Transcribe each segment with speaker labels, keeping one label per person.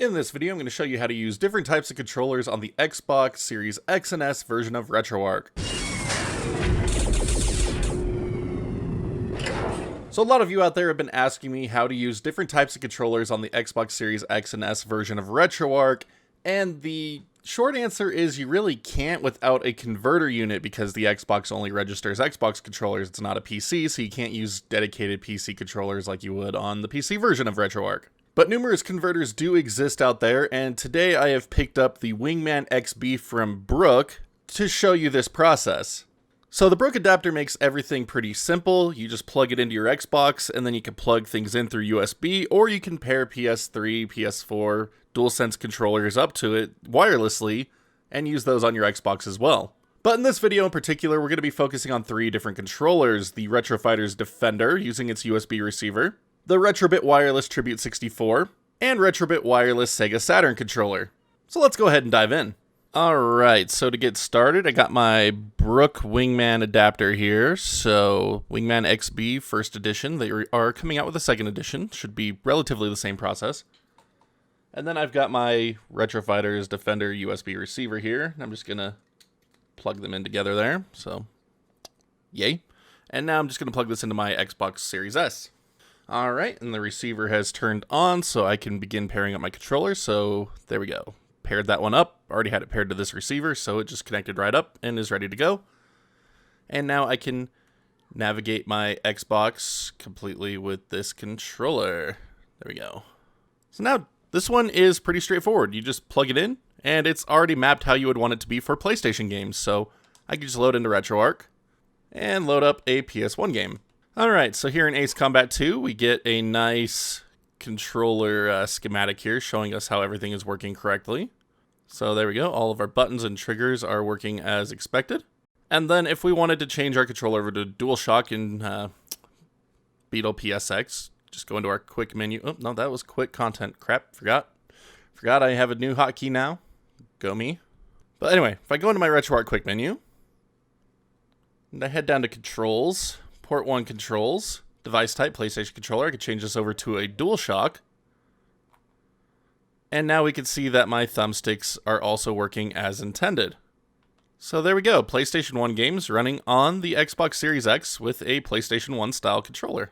Speaker 1: In this video, I'm going to show you how to use different types of controllers on the Xbox Series X and S version of Retroarch. So a lot of you out there have been asking me how to use different types of controllers on the Xbox Series X and S version of Retroarch, and the short answer is you really can't without a converter unit because the Xbox only registers Xbox controllers. It's not a PC, so you can't use dedicated PC controllers like you would on the PC version of Retroarch. But numerous converters do exist out there, and today I have picked up the Wingman XB from Brook to show you this process. So the BrookAdapter makes everything pretty simple. You just plug it into your Xbox, and then you can plug things in through USB, or you can pair PS3, PS4, DualSense controllers up to it wirelessly, and use those on your Xbox as well. But in this video in particular, we're going to be focusing on three different controllers: the Retrofighter's Defender, using its USB receiver, the Retrobit Wireless Tribute 64, and Retrobit Wireless Sega Saturn controller. So let's go ahead and dive in. Alright, so to get started, I got my Brook Wingman adapter here. So Wingman XB first edition, they are coming out with a second edition, should be relatively the same process. And then I've got my Retrofighter's Defender USB receiver here. I'm just gonna plug them in together there, so yay. And now I'm just gonna plug this into my Xbox Series S. Alright, and the receiver has turned on, so I can begin pairing up my controller. So there we go. Paired that one up. Already had it paired to this receiver, so it just connected right up and is ready to go. And now I can navigate my Xbox completely with this controller. There we go. So now this one is pretty straightforward. You just plug it in, and it's already mapped how you would want it to be for PlayStation games. So I can just load into Retroarch and load up a PS1 game. Alright, so here in Ace Combat 2, we get a nice controller schematic here showing us how everything is working correctly. So there we go, all of our buttons and triggers are working as expected. And then if we wanted to change our controller over to DualShock in Beetle PSX, just go into our quick menu. Oh, no, that was quick content. Crap, forgot I have a new hotkey now. Go me. But anyway, if I go into my Retroarch quick menu, and I head down to controls, Port 1 controls, device type, PlayStation controller. I could change this over to a DualShock. And now we can see that my thumbsticks are also working as intended. So there we go, PlayStation 1 games running on the Xbox Series X with a PlayStation 1 style controller.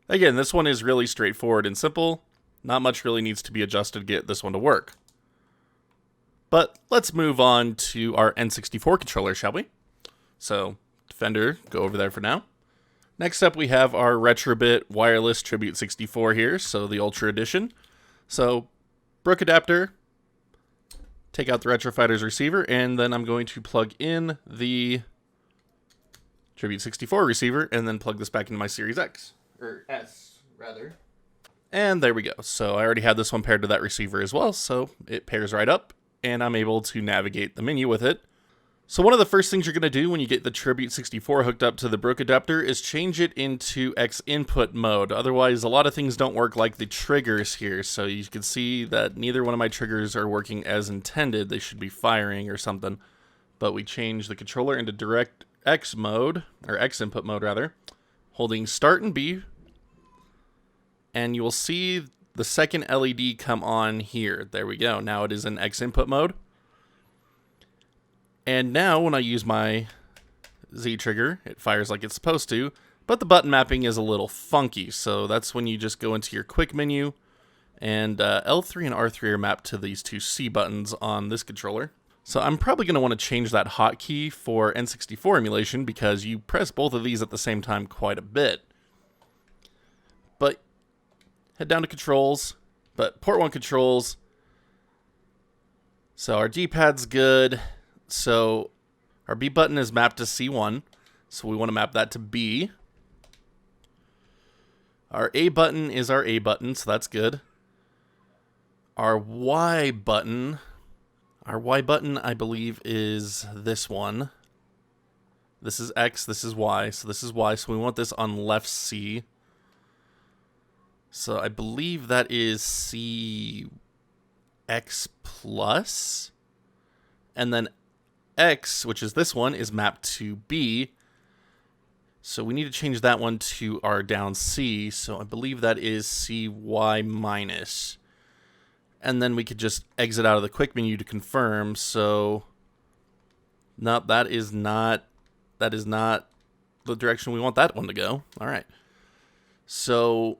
Speaker 1: Again, this one is really straightforward and simple. Not much really needs to be adjusted to get this one to work. But let's move on to our N64 controller, shall we? So, Defender, go over there for now. Next up, we have our Retrobit Wireless Tribute 64 here, so the Ultra Edition. So, BrookAdapter, take out the Retrofighter's receiver, and then I'm going to plug in the Tribute 64 receiver, and then plug this back into my Series X. Or S, rather. And there we go. So I already had this one paired to that receiver as well, so it pairs right up, and I'm able to navigate the menu with it. So one of the first things you're going to do when you get the Tribute 64 hooked up to the BrookAdapter is change it into X input mode. Otherwise, a lot of things don't work like the triggers here. So you can see that neither one of my triggers are working as intended. They should be firing or something. But we change the controller into direct X mode, or X input mode rather, holding Start and B, and you will see the second LED come on here. There we go. Now it is in X input mode. And now when I use my Z trigger, it fires like it's supposed to, but the button mapping is a little funky. So that's when you just go into your quick menu, and L3 and R3 are mapped to these two C buttons on this controller. So I'm probably going to want to change that hotkey for N64 emulation because you press both of these at the same time quite a bit. But head down to controls, but Port 1 controls. So our D-pad's good. So our B button is mapped to C1. So we want to map that to B. Our A button is our A button, so that's good. Our Y button... Our Y button, I believe, is this one. This is X, this is Y, so this is Y, so we want this on left C. So I believe that is CX plus. And then X, which is this one, is mapped to B. So we need to change that one to our down C. So I believe that is CY minus. And then we could just exit out of the quick menu to confirm. So, no, that is not the direction we want that one to go. All right. So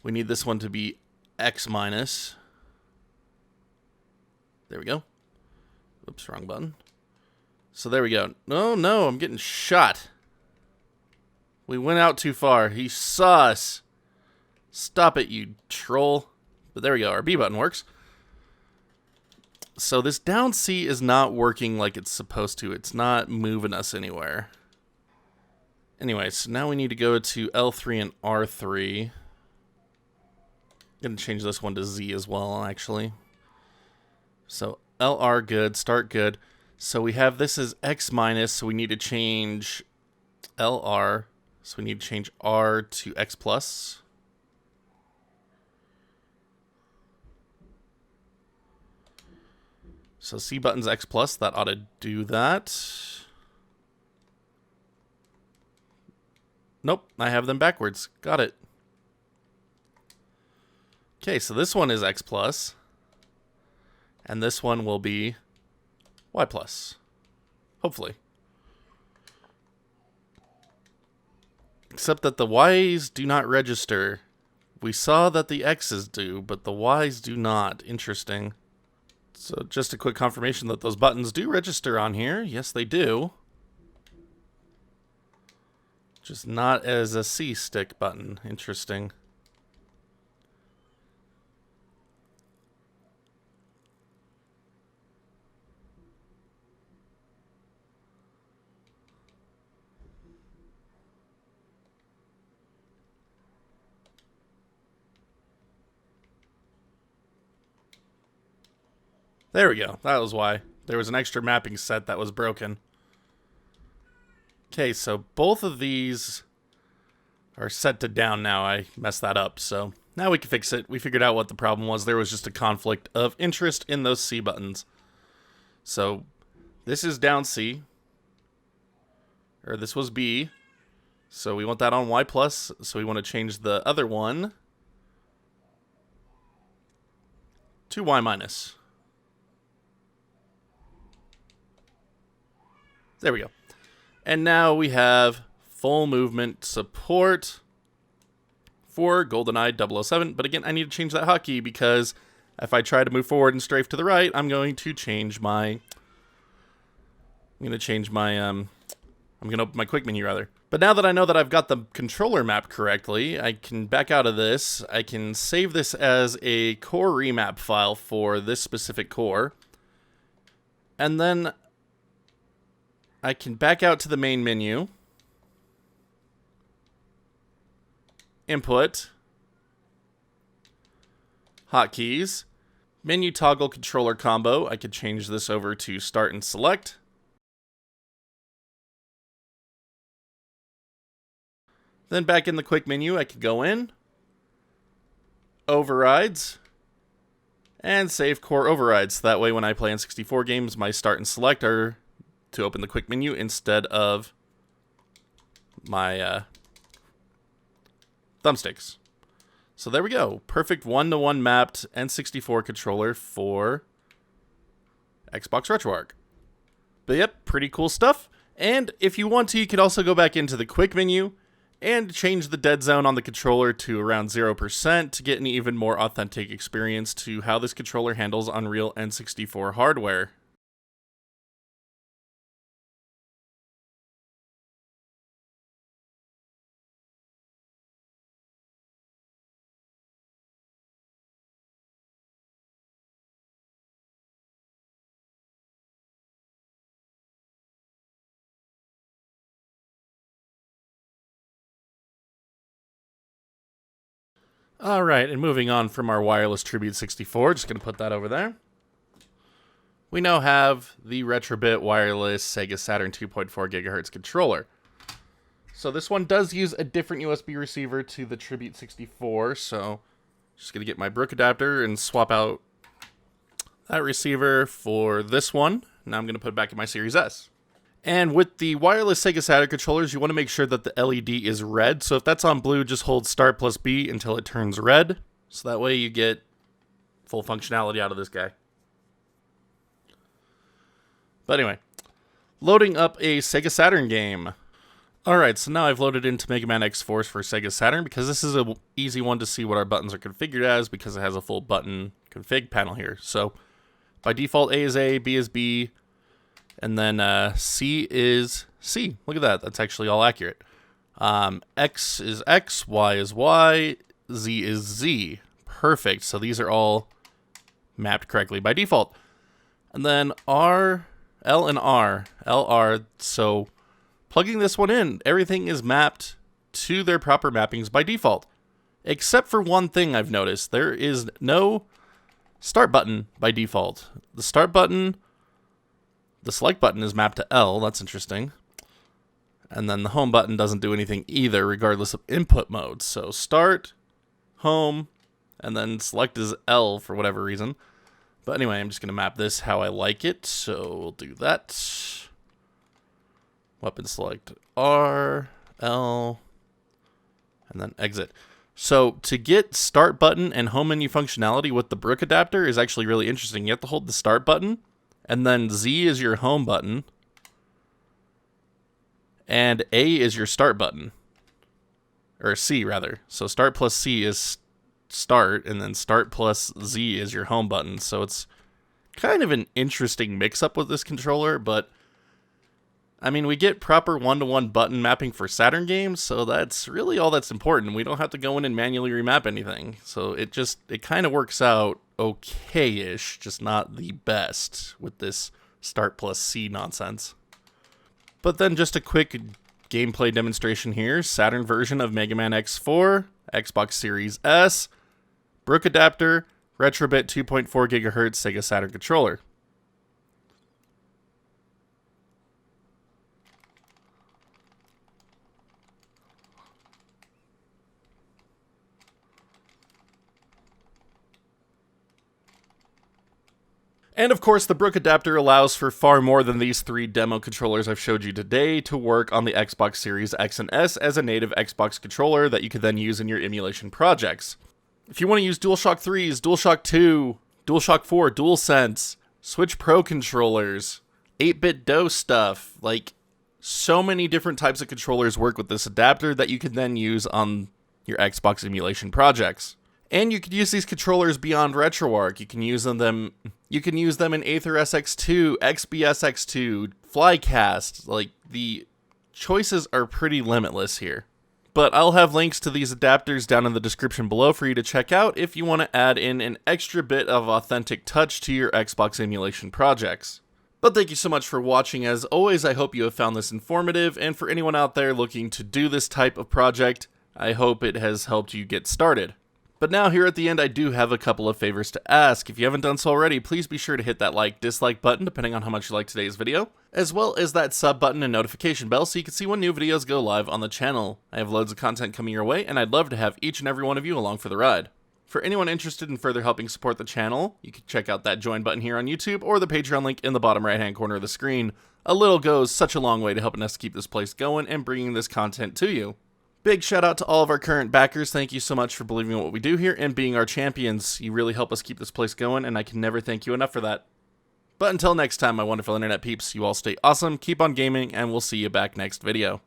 Speaker 1: we need this one to be X minus. There we go. Oops, wrong button. So there we go. No, I'm getting shot. We went out too far. He saw us. Stop it, you troll. But there we go. Our B button works. So this down C is not working like it's supposed to. It's not moving us anywhere. Anyway, so now we need to go to L3 and R3. I'm going to change this one to Z as well, actually. So LR good, start good. So we have this as X minus, so we need to change LR. So we need to change R to X plus. So C button's X plus, that ought to do that. Nope, I have them backwards. Got it. Okay, so this one is X plus. And this one will be Y plus. Hopefully. Except that the Y's do not register. We saw that the X's do, but the Y's do not. Interesting. So just a quick confirmation that those buttons do register on here. Yes, they do. Just not as a C stick button. Interesting. There we go. That was why. There was an extra mapping set that was broken. Okay, so both of these are set to down now. I messed that up, so now we can fix it. We figured out what the problem was. There was just a conflict of interest in those C buttons. So this is down C. Or this was B. So we want that on Y plus. So we want to change the other one to Y minus. There we go. And now we have full movement support for GoldenEye 007. But again, I need to change that hotkey because if I try to move forward and strafe to the right, I'm going to change my... I'm going to open my quick menu rather. But now that I know that I've got the controller map correctly, I can back out of this. I can save this as a core remap file for this specific core. And then I can back out to the main menu, input, hotkeys, menu toggle controller combo. I could change this over to start and select. Then back in the quick menu, I could go in, overrides, and save core overrides. That way when I play N64 games, my start and select are to open the quick menu instead of my thumbsticks. So there we go. Perfect one-to-one mapped N64 controller for Xbox RetroArch. But yep, pretty cool stuff. And if you want to, you could also go back into the quick menu and change the dead zone on the controller to around 0% to get an even more authentic experience to how this controller handles Unreal N64 hardware. Alright, and moving on from our wireless Tribute 64, just going to put that over there. We now have the Retrobit wireless Sega Saturn 2.4 GHz controller. So this one does use a different USB receiver to the Tribute 64, so just gonna get my BrookAdapter and swap out that receiver for this one. Now I'm gonna put it back in my Series S. And with the wireless Sega Saturn controllers, you want to make sure that the LED is red. So if that's on blue, just hold Start plus B until it turns red. So that way you get full functionality out of this guy. But anyway, loading up a Sega Saturn game. Alright, so now I've loaded into Mega Man X Force for Sega Saturn because this is an easy one to see what our buttons are configured as because it has a full button config panel here. So by default, A is A, B is B, and then C is C. Look at that. That's actually all accurate. X is X, Y is Y, Z is Z. Perfect. So these are all mapped correctly by default. And then R, L, and R. LR, so plugging this one in, everything is mapped to their proper mappings by default. Except for one thing I've noticed. There is no start button by default. The start button, the select button is mapped to L. That's interesting. And then the home button doesn't do anything either, regardless of input mode. So start, home, and then select is L for whatever reason. But anyway, I'm just going to map this how I like it. So we'll do that. Weapon select R, L, and then exit. So to get start button and home menu functionality with the BrookAdapter is actually really interesting. You have to hold the start button, and then Z is your home button, and A is your start button. Or C, rather. So start plus C is start, and then start plus Z is your home button. So it's kind of an interesting mix-up with this controller, but I mean, we get proper one-to-one button mapping for Saturn games, so that's really all that's important. We don't have to go in and manually remap anything. So it kind of works out okay-ish, just not the best with this start plus C nonsense. But then just a quick gameplay demonstration here. Saturn version of Mega Man X4, Xbox Series S, BrookAdapter, Retrobit 2.4 GHz Sega Saturn controller. And of course, the BrookAdapter allows for far more than these three demo controllers I've showed you today to work on the Xbox Series X and S as a native Xbox controller that you can then use in your emulation projects. If you want to use DualShock 3s, DualShock 2, DualShock 4, DualSense, Switch Pro controllers, 8-bit DOS stuff, like so many different types of controllers work with this adapter that you can then use on your Xbox emulation projects. And you could use these controllers beyond Retroarch. You can use them in Aether SX2, XBSX2, Flycast. Like, the choices are pretty limitless here. But I'll have links to these adapters down in the description below for you to check out if you want to add in an extra bit of authentic touch to your Xbox emulation projects. But thank you so much for watching. As always, I hope you have found this informative, and for anyone out there looking to do this type of project, I hope it has helped you get started. But now here at the end, I do have a couple of favors to ask. If you haven't done so already, please be sure to hit that like, dislike button, depending on how much you like today's video, as well as that sub button and notification bell so you can see when new videos go live on the channel. I have loads of content coming your way, and I'd love to have each and every one of you along for the ride. For anyone interested in further helping support the channel, you can check out that join button here on YouTube or the Patreon link in the bottom right hand corner of the screen. A little goes such a long way to helping us keep this place going and bringing this content to you. Big shout out to all of our current backers. Thank you so much for believing in what we do here and being our champions. You really help us keep this place going, and I can never thank you enough for that. But until next time, my wonderful internet peeps, you all stay awesome, keep on gaming, and we'll see you back next video.